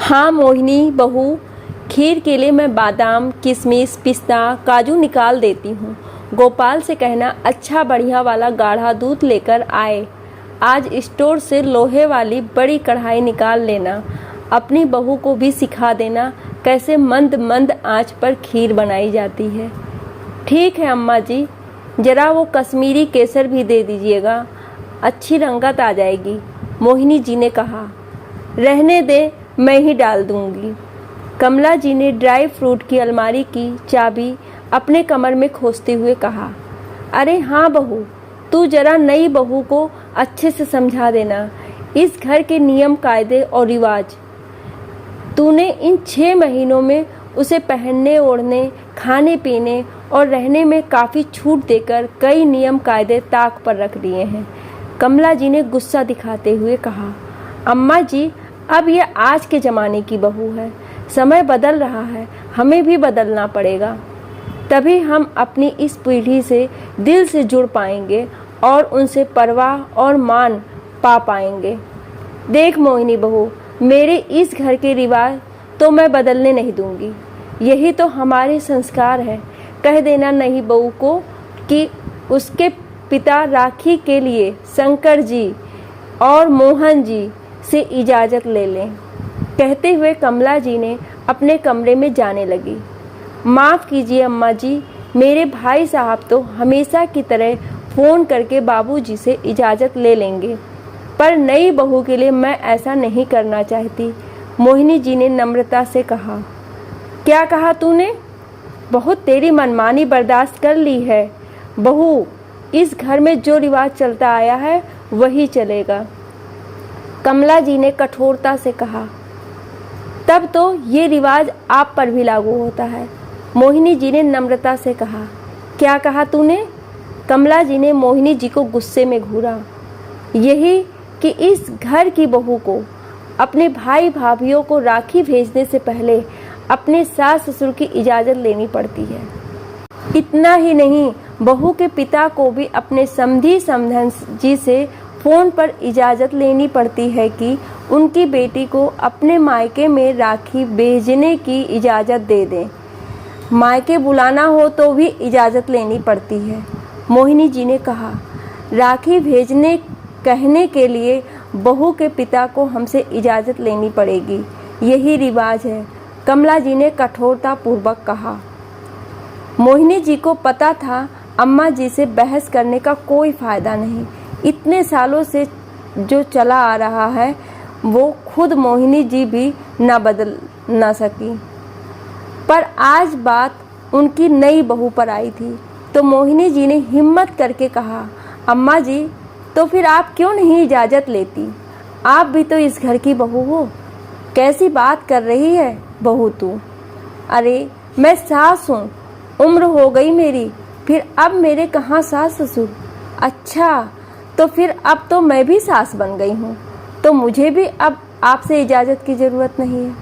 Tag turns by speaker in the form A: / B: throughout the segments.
A: हाँ मोहिनी बहू, खीर के लिए मैं बादाम, किशमिश, पिस्ता, काजू निकाल देती हूँ। गोपाल से कहना अच्छा बढ़िया वाला गाढ़ा दूध लेकर आए। आज स्टोर से लोहे वाली बड़ी कढ़ाई निकाल लेना। अपनी बहू को भी सिखा देना कैसे मंद मंद आंच पर खीर बनाई जाती है। ठीक है अम्मा जी, जरा वो कश्मीरी केसर भी दे दीजिएगा, अच्छी रंगत आ जाएगी। मोहिनी जी ने कहा। रहने दे, मैं ही डाल दूंगी। कमला जी ने ड्राई फ्रूट की अलमारी की चाबी अपने कमर में खोसते हुए कहा। अरे हाँ बहू, तू जरा नई बहू को अच्छे से समझा देना इस घर के नियम कायदे और रिवाज। तूने इन 6 महीनों में उसे पहनने ओढ़ने, खाने पीने और रहने में काफ़ी छूट देकर कई नियम कायदे ताक पर रख दिए हैं। कमला जी ने गुस्सा दिखाते हुए कहा। अम्मा जी, अब ये आज के ज़माने की बहू है, समय बदल रहा है, हमें भी बदलना पड़ेगा। तभी हम अपनी इस पीढ़ी से दिल से जुड़ पाएंगे और उनसे परवाह और मान पा पाएंगे। देख मोहिनी बहू, मेरे इस घर के रिवाज तो मैं बदलने नहीं दूंगी। यही तो हमारे संस्कार है। कह देना नई बहू को कि उसके पिता राखी के लिए शंकर जी और मोहन जी से इजाज़त ले लें। कहते हुए कमला जी ने अपने कमरे में जाने लगी। माफ़ कीजिए अम्मा जी, मेरे भाई साहब तो हमेशा की तरह फ़ोन करके बाबूजी से इजाज़त ले लेंगे, पर नई बहू के लिए मैं ऐसा नहीं करना चाहती। मोहिनी जी ने नम्रता से कहा। क्या कहा तूने? बहुत तेरी मनमानी बर्दाश्त कर ली है बहू। इस घर में जो रिवाज चलता आया है वही चलेगा। कमला जी ने कठोरता से कहा। तब तो ये रिवाज आप पर भी लागू होता है। मोहिनी जी ने नम्रता से कहा। क्या कहा तूने? कमला जी ने मोहिनी जी को गुस्से में घूरा। यही कि इस घर की बहू को अपने भाई भाभीियों को राखी भेजने से पहले अपने सास ससुर की इजाज़त लेनी पड़ती है। इतना ही नहीं, बहू के पिता को भी अपने समधी समधन जी से फ़ोन पर इजाज़त लेनी पड़ती है कि उनकी बेटी को अपने मायके में राखी भेजने की इजाज़त दे दें। मायके बुलाना हो तो भी इजाज़त लेनी पड़ती है। मोहिनी जी ने कहा। राखी भेजने कहने के लिए बहू के पिता को हमसे इजाज़त लेनी पड़ेगी, यही रिवाज है, कमला जी ने कठोरता पूर्वक कहा। मोहिनी जी को पता था अम्मा जी से बहस करने का कोई फ़ायदा नहीं। इतने सालों से जो चला आ रहा है वो खुद मोहिनी जी भी ना बदल ना सकी, पर आज बात उनकी नई बहू पर आई थी तो मोहिनी जी ने हिम्मत करके कहा। अम्मा जी, तो फिर आप क्यों नहीं इजाज़त लेती? आप भी तो इस घर की बहू हो। कैसी बात कर रही है बहू तू? अरे मैं सास हूँ, उम्र हो गई मेरी, फिर अब मेरे कहाँ सास ससुर? अच्छा, तो फिर अब तो मैं भी सास बन गई हूँ, तो मुझे भी अब आपसे इजाज़त की ज़रूरत नहीं है।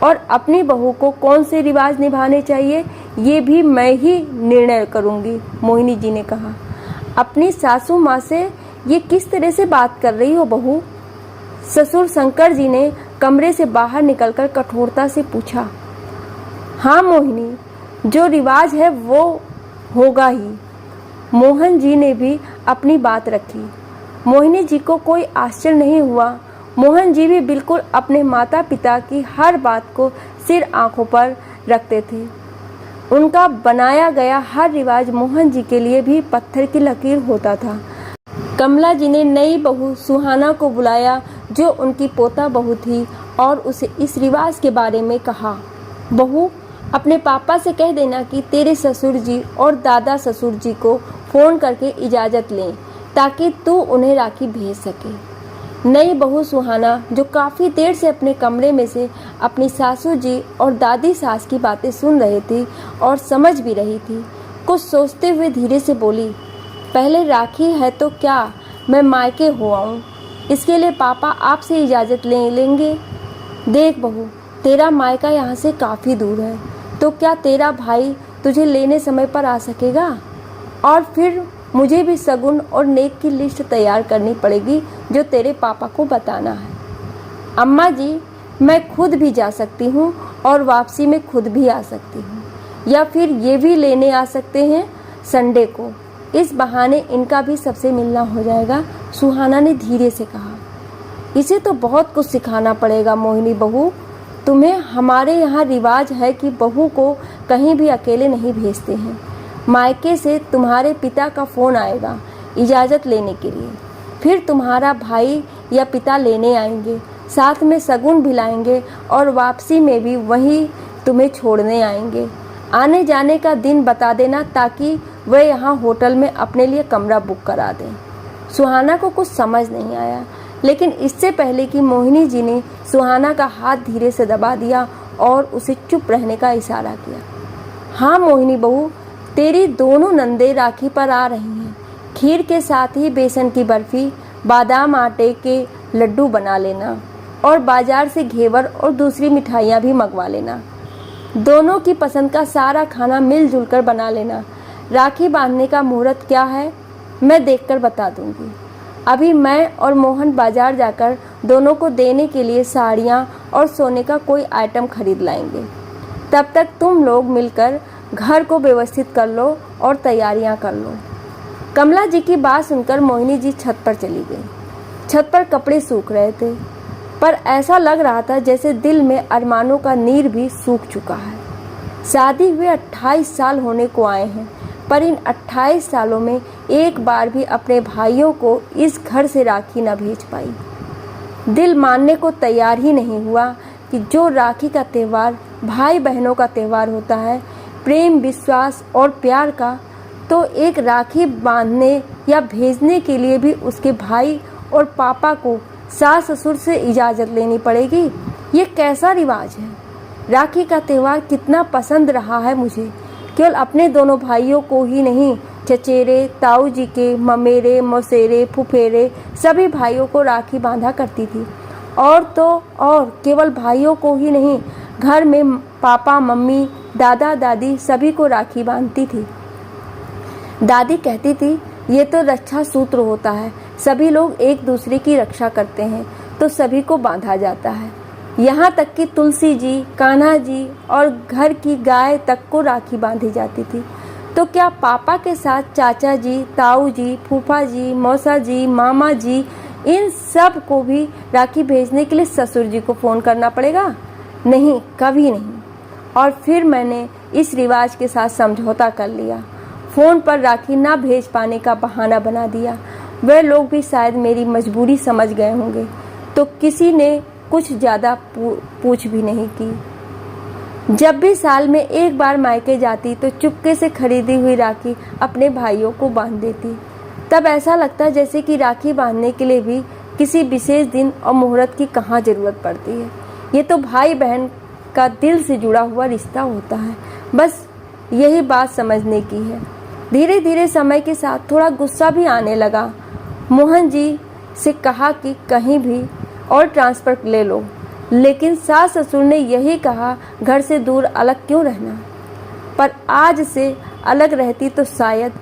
A: और अपनी बहू को कौन से रिवाज निभाने चाहिए ये भी मैं ही निर्णय करूँगी। मोहिनी जी ने कहा। अपनी सासू माँ से ये किस तरह से बात कर रही हो बहू? ससुर शंकर जी ने कमरे से बाहर निकलकर कठोरता से पूछा। हाँ मोहिनी, जो रिवाज है वो होगा ही। मोहन जी ने भी अपनी बात रखी। मोहिनी जी को कोई आश्चर्य नहीं हुआ। मोहन जी भी बिल्कुल अपने माता पिता की हर बात को सिर आंखों पर रखते थे। उनका बनाया गया हर रिवाज मोहन जी के लिए भी पत्थर की लकीर होता था। कमला जी ने नई बहू सुहाना को बुलाया जो उनकी पोता बहू थी और उसे इस रिवाज के बारे में कहा। बहू, अपने पापा से कह देना कि तेरे ससुर जी और दादा ससुर जी को फ़ोन करके इजाज़त लें ताकि तू उन्हें राखी भेज सके। नई बहू सुहाना, जो काफ़ी देर से अपने कमरे में से अपनी सासू जी और दादी सास की बातें सुन रही थी और समझ भी रही थी, कुछ सोचते हुए धीरे से बोली। पहले राखी है तो क्या मैं मायके हो आऊँ? इसके लिए पापा आपसे इजाज़त ले लेंगे। देख बहू, तेरा मायका यहाँ से काफ़ी दूर है, तो क्या तेरा भाई तुझे लेने समय पर आ सकेगा? और फिर मुझे भी सगुन और नेक की लिस्ट तैयार करनी पड़ेगी जो तेरे पापा को बताना है। अम्मा जी, मैं खुद भी जा सकती हूँ और वापसी में खुद भी आ सकती हूँ, या फिर ये भी लेने आ सकते हैं संडे को। इस बहाने इनका भी सबसे मिलना हो जाएगा, सुहाना ने धीरे से कहा। इसे तो बहुत कुछ सिखाना पड़ेगा मोहिनी बहू। तुम्हें हमारे यहाँ रिवाज है कि बहू को कहीं भी अकेले नहीं भेजते हैं। मायके से तुम्हारे पिता का फ़ोन आएगा इजाज़त लेने के लिए, फिर तुम्हारा भाई या पिता लेने आएंगे, साथ में शगुन भी लाएंगे और वापसी में भी वहीं तुम्हें छोड़ने आएंगे। आने जाने का दिन बता देना ताकि वह यहाँ होटल में अपने लिए कमरा बुक करा दें। सुहाना को कुछ समझ नहीं आया, लेकिन इससे पहले कि मोहिनी जी ने सुहाना का हाथ धीरे से दबा दिया और उसे चुप रहने का इशारा किया। हाँ मोहिनी बहू, तेरी दोनों नंदे राखी पर आ रही हैं। खीर के साथ ही बेसन की बर्फ़ी, बादाम आटे के लड्डू बना लेना और बाजार से घेवर और दूसरी मिठाइयाँ भी मंगवा लेना। दोनों की पसंद का सारा खाना मिलजुल कर बना लेना। राखी बांधने का मुहूर्त क्या है मैं देखकर बता दूंगी। अभी मैं और मोहन बाजार जाकर दोनों को देने के लिए साड़ियाँ और सोने का कोई आइटम खरीद लाएंगे। तब तक तुम लोग मिलकर घर को व्यवस्थित कर लो और तैयारियाँ कर लो। कमला जी की बात सुनकर मोहिनी जी छत पर चली गई। छत पर कपड़े सूख रहे थे, पर ऐसा लग रहा था जैसे दिल में अरमानों का नीर भी सूख चुका है। शादी हुए 28 साल होने को आए हैं, पर इन 28 सालों में एक बार भी अपने भाइयों को इस घर से राखी न भेज पाई। दिल मानने को तैयार ही नहीं हुआ कि जो राखी का त्यौहार भाई बहनों का त्यौहार होता है, प्रेम, विश्वास और प्यार का, तो एक राखी बांधने या भेजने के लिए भी उसके भाई और पापा को सास ससुर से इजाज़त लेनी पड़ेगी। ये कैसा रिवाज है? राखी का त्यौहार कितना पसंद रहा है मुझे। केवल अपने दोनों भाइयों को ही नहीं, चचेरे, ताऊ जी के, ममेरे, मौसेरे, फुफेरे सभी भाइयों को राखी बांधा करती थी। और तो और केवल भाइयों को ही नहीं, घर में पापा, मम्मी, दादा, दादी सभी को राखी बांधती थी। दादी कहती थी ये तो रक्षा सूत्र होता है, सभी लोग एक दूसरे की रक्षा करते हैं तो सभी को बांधा जाता है। यहाँ तक कि तुलसी जी, कान्हा जी और घर की गाय तक को राखी बांधी जाती थी। तो क्या पापा के साथ चाचा जी, ताऊ जी, फूफा जी, मौसा जी, मामा जी, इन सब को भी राखी भेजने के लिए ससुर जी को फ़ोन करना पड़ेगा? नहीं, कभी नहीं। और फिर मैंने इस रिवाज के साथ समझौता कर लिया। फ़ोन पर राखी ना भेज पाने का बहाना बना दिया। वे लोग भी शायद मेरी मजबूरी समझ गए होंगे, तो किसी ने कुछ ज़्यादा पूछ भी नहीं की। जब भी साल में एक बार मायके जाती तो चुपके से खरीदी हुई राखी अपने भाइयों को बांध देती। तब ऐसा लगता जैसे कि राखी बांधने के लिए भी किसी विशेष दिन और मुहूर्त की कहाँ ज़रूरत पड़ती है। ये तो भाई बहन का दिल से जुड़ा हुआ रिश्ता होता है, बस यही बात समझने की है। धीरे धीरे समय के साथ थोड़ा गुस्सा भी आने लगा। मोहन जी से कहा कि कहीं भी और ट्रांसफ़र ले लो, लेकिन सास ससुर ने यही कहा घर से दूर अलग क्यों रहना। पर आज से अलग रहती तो शायद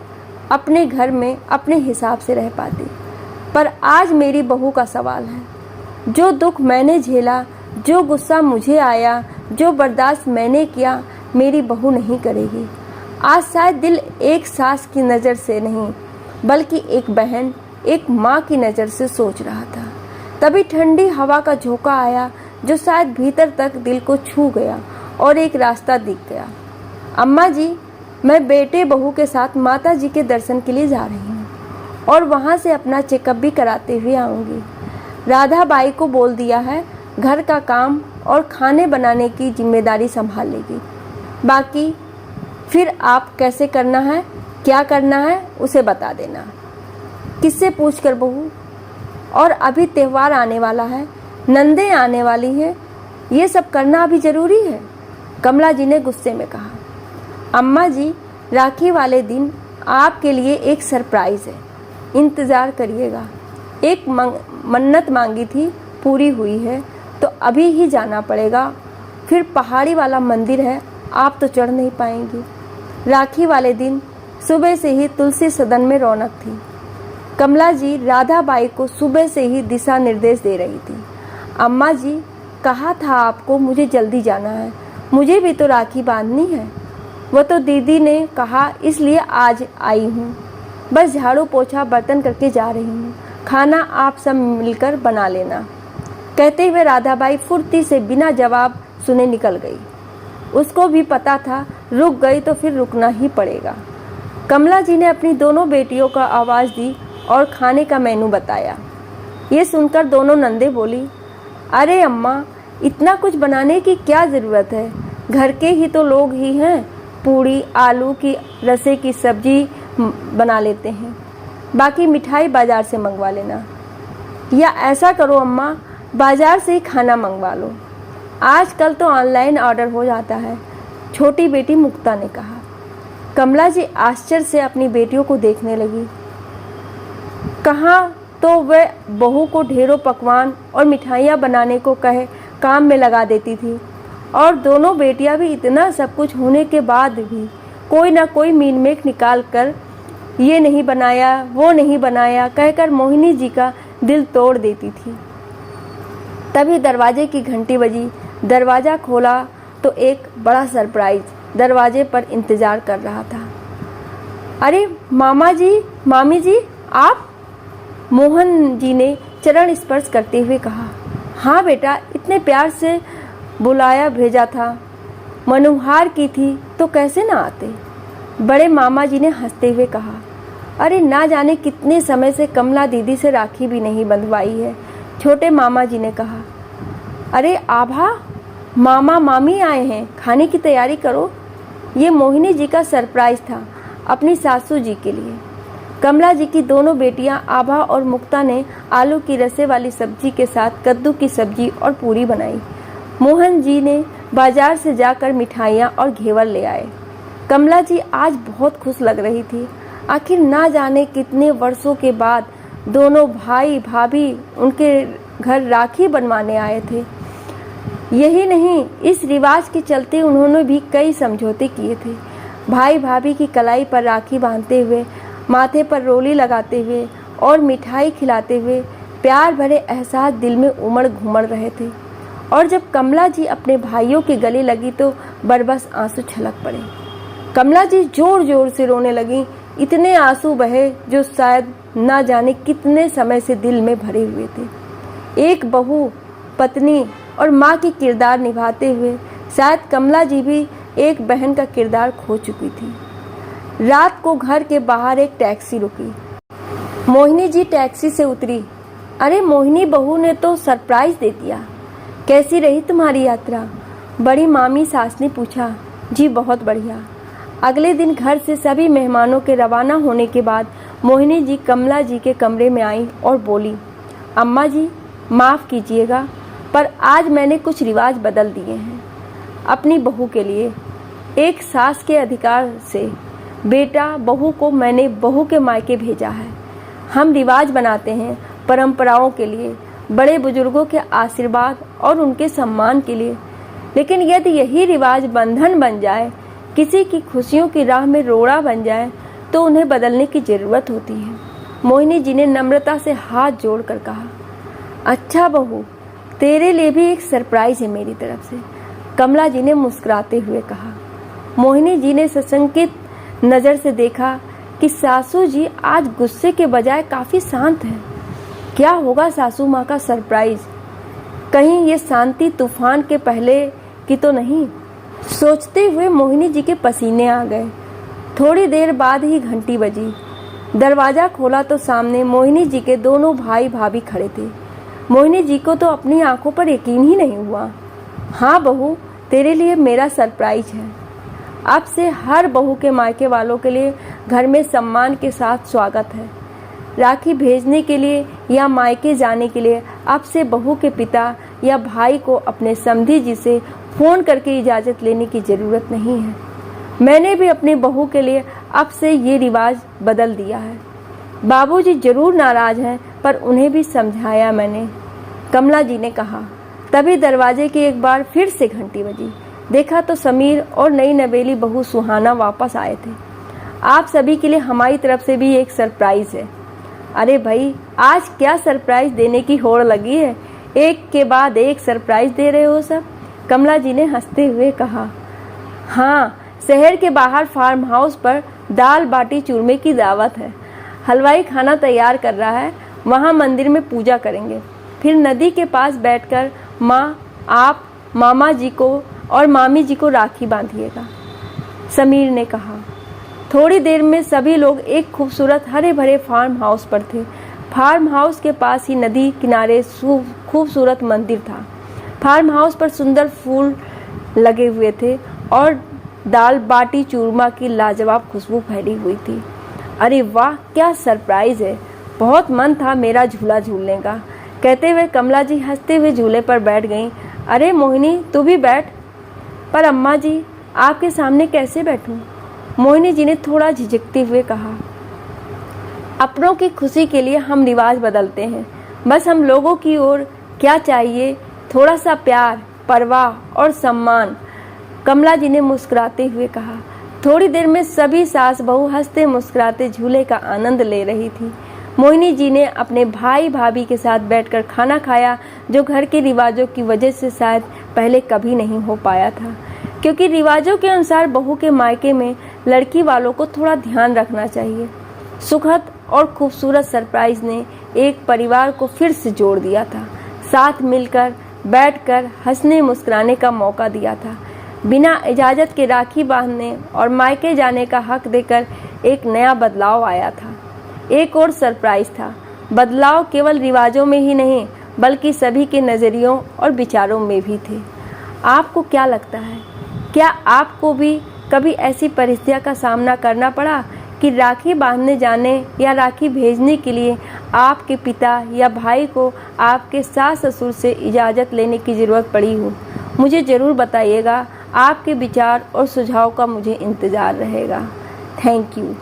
A: अपने घर में अपने हिसाब से रह पाती। पर आज मेरी बहू का सवाल है। जो दुख मैंने झेला, जो गुस्सा मुझे आया, जो बर्दाश्त मैंने किया, मेरी बहू नहीं करेगी। आज शायद दिल एक सास की नज़र से नहीं, बल्कि एक बहन, एक माँ की नज़र से सोच रहा था। तभी ठंडी हवा का झोंका आया जो शायद भीतर तक दिल को छू गया और एक रास्ता दिख गया। अम्मा जी, मैं बेटे बहू के साथ माता जी के दर्शन के लिए जा रही हूँ और वहाँ से अपना चेकअप भी कराते हुए आऊँगी। राधा बाई को बोल दिया है, घर का काम और खाने बनाने की जिम्मेदारी संभाल लेगी। बाकी फिर आप कैसे करना है, क्या करना है, उसे बता देना। किससे पूछ कर बहू? और अभी त्यौहार आने वाला है, नंदे आने वाली हैं, ये सब करना अभी ज़रूरी है? कमला जी ने गुस्से में कहा। अम्मा जी, राखी वाले दिन आपके लिए एक सरप्राइज़ है, इंतज़ार करिएगा। एक मन्नत मांगी थी, पूरी हुई है, तो अभी ही जाना पड़ेगा। फिर पहाड़ी वाला मंदिर है, आप तो चढ़ नहीं पाएंगी। राखी वाले दिन सुबह से ही तुलसी सदन में रौनक थी। कमला जी राधा बाई को सुबह से ही दिशा निर्देश दे रही थी। अम्मा जी, कहा था आपको मुझे जल्दी जाना है, मुझे भी तो राखी बांधनी है। वो तो दीदी ने कहा इसलिए आज आई हूँ। बस झाड़ू पोछा बर्तन करके जा रही हूँ, खाना आप सब मिलकर बना लेना। कहते हुए राधाबाई फुर्ती से बिना जवाब सुने निकल गई। उसको भी पता था रुक गई तो फिर रुकना ही पड़ेगा। कमला जी ने अपनी दोनों बेटियों को आवाज़ दी और खाने का मेनू बताया। ये सुनकर दोनों नंदे बोली, अरे अम्मा, इतना कुछ बनाने की क्या ज़रूरत है, घर के ही तो लोग ही हैं, पूड़ी आलू की रसे की सब्जी बना लेते हैं, बाकी मिठाई बाज़ार से मंगवा लेना। या ऐसा करो अम्मा, बाज़ार से ही खाना मंगवा लो, आजकल तो ऑनलाइन ऑर्डर हो जाता है, छोटी बेटी मुक्ता ने कहा। कमला जी आश्चर्य से अपनी बेटियों को देखने लगी। कहाँ तो वह बहू को ढेरों पकवान और मिठाइयाँ बनाने को कहे काम में लगा देती थी, और दोनों बेटियां भी इतना सब कुछ होने के बाद भी कोई ना कोई मीनमेख निकाल कर ये नहीं बनाया वो नहीं बनाया कहकर मोहिनी जी का दिल तोड़ देती थी। तभी दरवाजे की घंटी बजी। दरवाज़ा खोला तो एक बड़ा सरप्राइज दरवाजे पर इंतज़ार कर रहा था। अरे मामा जी, मामी जी, आप? मोहन जी ने चरण स्पर्श करते हुए कहा। हाँ बेटा, इतने प्यार से बुलाया भेजा था, मनुहार की थी तो कैसे ना आते। बड़े मामा जी ने हंसते हुए कहा। अरे ना जाने कितने समय से कमला दीदी से राखी भी नहीं बंधवाई है। छोटे मामा जी ने कहा। अरे आभा, मामा मामी आए हैं, खाने की तैयारी करो। ये मोहिनी जी का सरप्राइज था अपनी सासू जी के लिए। कमला जी की दोनों बेटियां आभा और मुक्ता ने आलू की रसे वाली सब्जी के साथ कद्दू की सब्जी और पूरी बनाई। मोहन जी ने बाजार से जाकर मिठाइयाँ और घेवर ले आए। कमला जी आज बहुत खुश लग रही थी। आखिर ना जाने कितने वर्षों के बाद दोनों भाई भाभी उनके घर राखी बनवाने आए थे। यही नहीं, इस रिवाज के चलते उन्होंने भी कई समझौते किए थे। भाई भाभी की कलाई पर राखी बांधते हुए, माथे पर रोली लगाते हुए और मिठाई खिलाते हुए प्यार भरे एहसास दिल में उमड़ घुमड़ रहे थे। और जब कमला जी अपने भाइयों के गले लगी तो बरबस आंसू छलक पड़े। कमला जी जोर जोर से रोने लगी। इतने आंसू बहे जो शायद ना जाने कितने समय से दिल में भरे हुए थे। एक बहू, पत्नी और माँ की किरदार निभाते हुए शायद कमला जी भी एक बहन का किरदार खो चुकी थी। रात को घर के बाहर एक टैक्सी रुकी। मोहिनी जी टैक्सी से उतरी। अरे मोहिनी बहू ने तो सरप्राइज दे दिया। कैसी रही तुम्हारी यात्रा? बड़ी मामी सास ने पूछा। जी बहुत बढ़िया। अगले दिन घर से सभी मेहमानों के रवाना होने के बाद मोहिनी जी कमला जी के कमरे में आई और बोली, अम्मा जी माफ़ कीजिएगा, पर आज मैंने कुछ रिवाज बदल दिए हैं अपनी बहू के लिए। एक सास के अधिकार से बेटा बहू को मैंने बहू के मायके भेजा है। हम रिवाज बनाते हैं परंपराओं के लिए, बड़े बुजुर्गों के आशीर्वाद और उनके सम्मान के लिए। लेकिन यदि यही रिवाज बंधन बन जाए, किसी की खुशियों की राह में रोड़ा बन जाए, तो उन्हें बदलने की ज़रूरत होती है। मोहिनी जी ने नम्रता से हाथ जोड़कर कहा। अच्छा बहू, तेरे लिए भी एक सरप्राइज है मेरी तरफ से, कमला जी ने मुस्कुराते हुए कहा। मोहिनी जी ने सशंकित नज़र से देखा कि सासू जी आज गुस्से के बजाय काफ़ी शांत हैं। क्या होगा सासू माँ का सरप्राइज? कहीं ये शांति तूफान के पहले की तो नहीं? सोचते हुए मोहिनी जी के पसीने आ गए। थोड़ी देर बाद ही घंटी बजी। दरवाज़ा खोला तो सामने मोहिनी जी के दोनों भाई भाभी खड़े थे। मोहिनी जी को तो अपनी आंखों पर यकीन ही नहीं हुआ। हाँ बहू, तेरे लिए मेरा सरप्राइज है। अब से हर बहू के मायके वालों के लिए घर में सम्मान के साथ स्वागत है। राखी भेजने के लिए या मायके जाने के लिए अब से बहू के पिता या भाई को अपने समधी जी से फ़ोन करके इजाज़त लेने की ज़रूरत नहीं है। मैंने भी अपनी बहू के लिए अब से ये रिवाज बदल दिया है। बाबूजी ज़रूर नाराज़ हैं, पर उन्हें भी समझाया मैंने, कमला जी ने कहा। तभी दरवाजे की एक बार फिर से घंटी बजी। देखा तो समीर और नई नवेली बहू सुहाना वापस आए थे। आप सभी के लिए हमारी तरफ से भी एक सरप्राइज़ है। अरे भाई, आज क्या सरप्राइज़ देने की होड़ लगी है? एक के बाद एक सरप्राइज दे रहे हो सब। कमला जी ने हंसते हुए कहा। हाँ, शहर के बाहर फार्म हाउस पर दाल बाटी चूरमे की दावत है। हलवाई खाना तैयार कर रहा है। वहाँ मंदिर में पूजा करेंगे। फिर नदी के पास बैठकर माँ, आप मामा जी को और मामी जी को राखी बांधिएगा, समीर ने कहा। थोड़ी देर में सभी लोग एक खूबसूरत हरे भरे फार्म हाउस पर थे। फार्म हाउस के पास ही नदी किनारे खूबसूरत मंदिर था। फार्म हाउस पर सुंदर फूल लगे हुए थे और दाल बाटी चूरमा की लाजवाब खुशबू फैली हुई थी। अरे वाह, क्या सरप्राइज है। बहुत मन था मेरा झूला झूलने का। कहते हुए कमला जी हंसते हुए झूले पर बैठ गईं। अरे मोहिनी, तू भी बैठ। पर अम्मा जी, आपके सामने कैसे बैठूं? मोहिनी जी ने थोड़ा झिझकते हुए कहा। अपनों की खुशी के लिए हम रिवाज बदलते हैं। बस हम लोगों की ओर क्या चाहिए, थोड़ा सा प्यार, परवाह और सम्मान, कमला जी ने मुस्कुराते हुए कहा। थोड़ी देर में सभी सास बहू हंसते मुस्कुराते झूले का आनंद ले रही थी। मोहिनी जी ने अपने भाई भाभी के साथ बैठकर खाना खाया, जो घर के रिवाजों की वजह से शायद पहले कभी नहीं हो पाया था, क्योंकि रिवाजों के अनुसार बहू के मायके में लड़की वालों को थोड़ा ध्यान रखना चाहिए। सुखद और खूबसूरत सरप्राइज ने एक परिवार को फिर से जोड़ दिया था, साथ मिलकर बैठकर हंसने मुस्कुराने का मौका दिया था। बिना इजाज़त के राखी बांधने और मायके जाने का हक देकर एक नया बदलाव आया था। एक और सरप्राइज था। बदलाव केवल रिवाजों में ही नहीं, बल्कि सभी के नज़रियों और विचारों में भी थे। आपको क्या लगता है, क्या आपको भी कभी ऐसी परिस्थितियों का सामना करना पड़ा कि राखी बांधने जाने या राखी भेजने के लिए आपके पिता या भाई को आपके सास ससुर से इजाज़त लेने की ज़रूरत पड़ी हो? मुझे ज़रूर बताइएगा। आपके विचार और सुझाव का मुझे इंतज़ार रहेगा। Thank you.